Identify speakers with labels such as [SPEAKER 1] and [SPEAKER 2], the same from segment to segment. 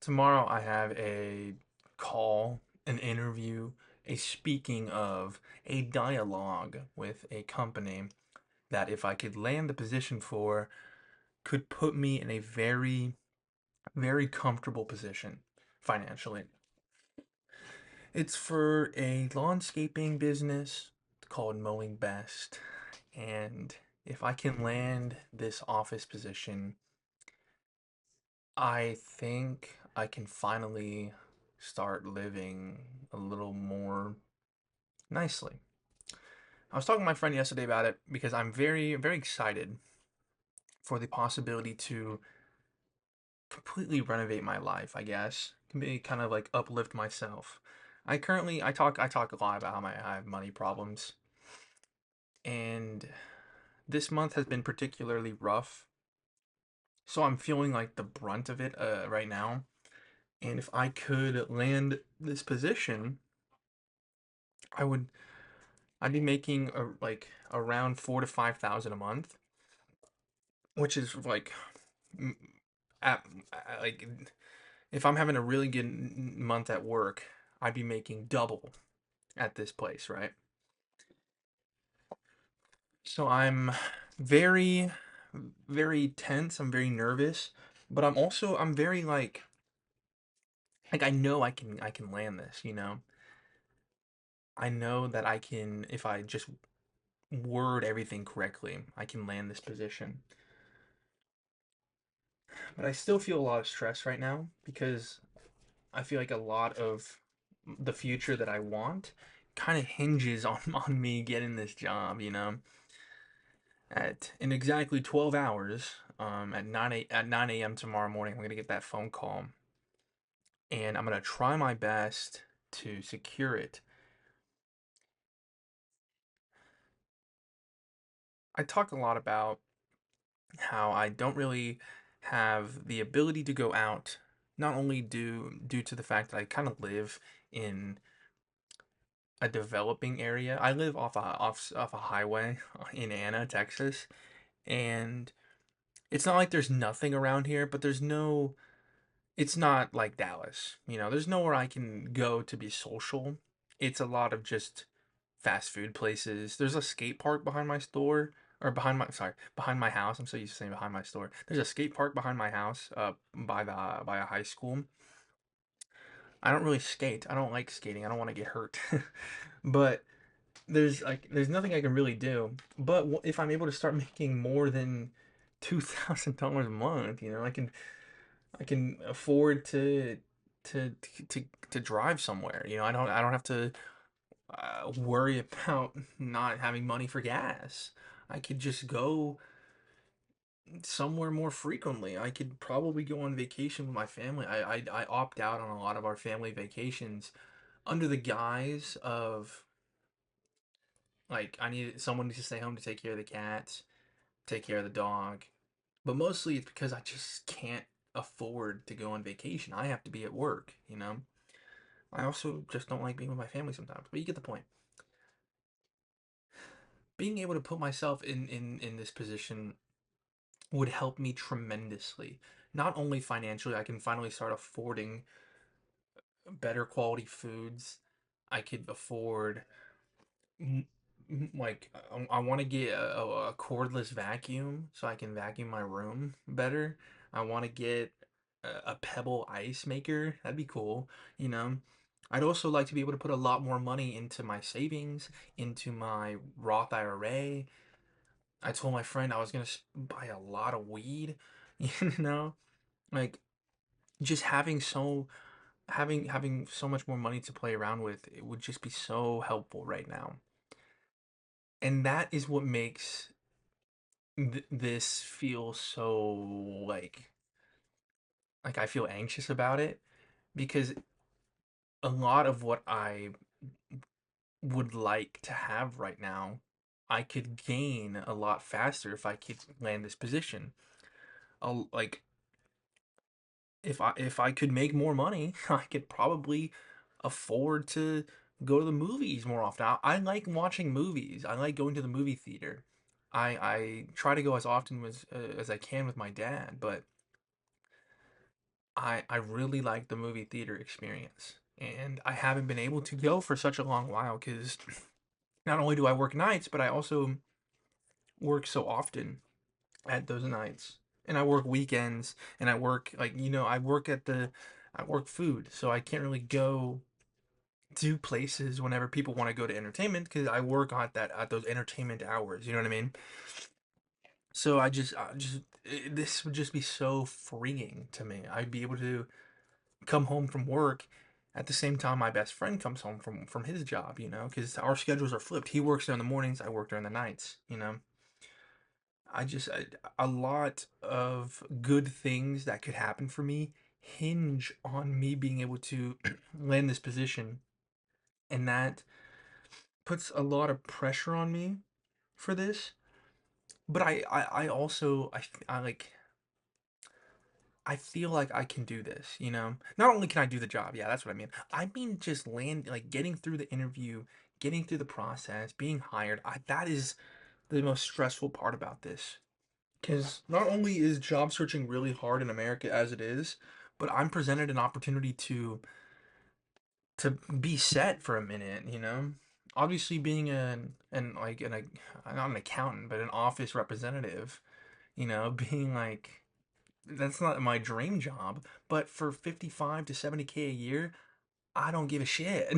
[SPEAKER 1] Tomorrow I have a call, an interview, a speaking of, a dialogue with a company that if I could land the position for, could put me in a very, very comfortable position financially. It's for a landscaping business called Mowing Best, and if I can land this office position, I think I can finally start living a little more nicely. I was talking to my friend yesterday about it because I'm very, very excited for the possibility to completely renovate my life, I guess. Can be kind of like uplift myself. I talk a lot about how I have money problems, and this month has been particularly rough. So I'm feeling like the brunt of it right now. And if I could land this position, I would I'd be making like around 4 to 5 thousand a month, which is like at, like if I'm having a really good month at work, I'd be making double at this place, right? So I'm very, very tense. I'm very nervous, but I'm very like I know I can land this, you know. I know that I can if I just word everything correctly, I can land this position. But I still feel a lot of stress right now because I feel like a lot of the future that I want kind of hinges on on me getting this job, you know. At in exactly 12 hours, at 9 a.m. tomorrow morning, I'm gonna get that phone call, and I'm gonna try my best to secure it. I talk a lot about how I don't really have the ability to go out, not only due to the fact that I kind of live in a developing area. I live off a highway in Anna, Texas, and it's not like there's nothing around here, but there's no it's not like Dallas. You know, there's nowhere I can go to be social. It's a lot of just fast food places. There's a skate park behind my store or behind my house. I'm so used to saying behind my store. There's a skate park behind my house by a high school. I don't really skate. I don't like skating. I don't want to get hurt. But there's nothing I can really do. But if I'm able to start making more than $2,000 a month, you know, I can afford to to to drive somewhere. You know, I don't have to worry about not having money for gas. I could just go somewhere more frequently. I could probably go on vacation with my family. I opt out on a lot of our family vacations under the guise of like I need someone to stay home to take care of the cats, take care of the dog. But mostly it's because I just can't afford to go on vacation. I have to be at work, you know? I also just don't like being with my family sometimes, but you get the point. Being able to put myself in this position would help me tremendously. Not only financially, I can finally start affording better quality foods. I could afford m- like I want to get a cordless vacuum so I can vacuum my room better. I want to get a pebble ice maker. That'd be cool, you know. I'd also like to be able to put a lot more money into my savings, into my Roth IRA. I told my friend I was gonna buy a lot of weed, you know, like just having so much more money to play around with. It would just be so helpful right now. And that is what makes this feel so like I feel anxious about it because a lot of what I would like to have right now I could gain a lot faster if I could land this position. Like if I could make more money, I could probably afford to go to the movies more often. I like watching movies. I like going to the movie theater. I try to go as often as I can with my dad, but I really like the movie theater experience, and I haven't been able to go for such a long while because not only do I work nights, but I also work so often at those nights, and I work weekends, and I work like I work food, so I can't really go to places whenever people want to go to entertainment because I work at those entertainment hours. You know what I mean? So this would just be so freeing to me. I'd be able to come home from work at the same time my best friend comes home from his job, because our schedules are flipped. He works during the mornings, I work during the nights. A lot of good things that could happen for me hinge on me being able to land this position, and that puts a lot of pressure on me for this. But I also I like I feel like I can do this. Not only can I do the job, yeah, that's what I mean. I mean just like getting through the interview, getting through the process, being hired. That is the most stressful part about this. Because not only is job searching really hard in America as it is, but I'm presented an opportunity to be set for a minute. Obviously being not an accountant, but an office representative, being like that's not my dream job, but for 55 to 70K a year, I don't give a shit.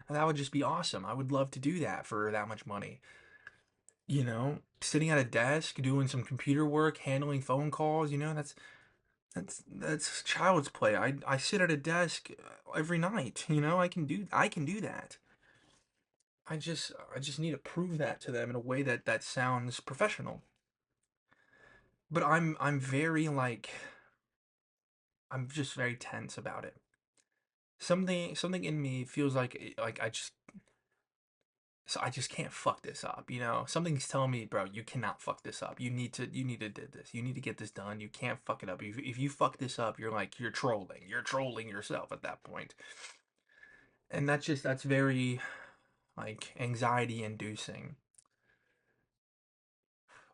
[SPEAKER 1] That would just be awesome. I would love to do that for that much money. Sitting at a desk, doing some computer work, handling phone calls, that's child's play. I sit at a desk every night, I can do that. I just need to prove that to them in a way that sounds professional. But I'm very like I'm just very tense about it. Something in me feels like I just can't fuck this up. Something's telling me, bro, you cannot fuck this up. You need to do this. You need to get this done. You can't fuck it up. If you fuck this up, you're trolling. You're trolling yourself at that point. And that's very like anxiety inducing.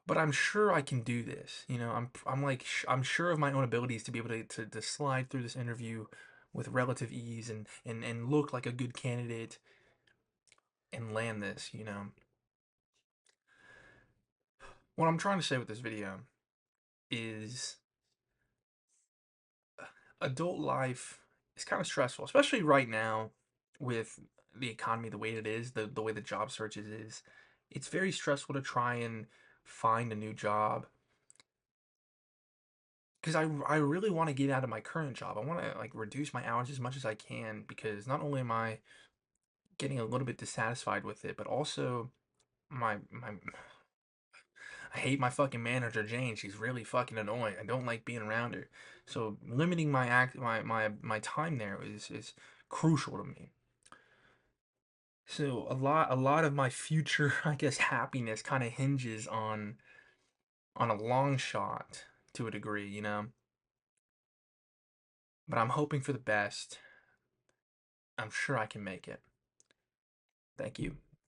[SPEAKER 1] But I'm sure I can do this. I'm sure of my own abilities to be able to slide through this interview with relative ease and look like a good candidate and land this. What I'm trying to say with this video is adult life is kind of stressful, especially right now with the economy the way it is, the way the job searches is. It's very stressful to try and find a new job because I really want to get out of my current job. I want to like reduce my hours as much as I can because not only am I getting a little bit dissatisfied with it, but also my I hate my fucking manager Jane. She's really fucking annoying. I don't like being around her. So limiting my time there is crucial to me. So a lot of my future, I guess, happiness kind of hinges on a long shot to a degree. But I'm hoping for the best. I'm sure I can make it. Thank you.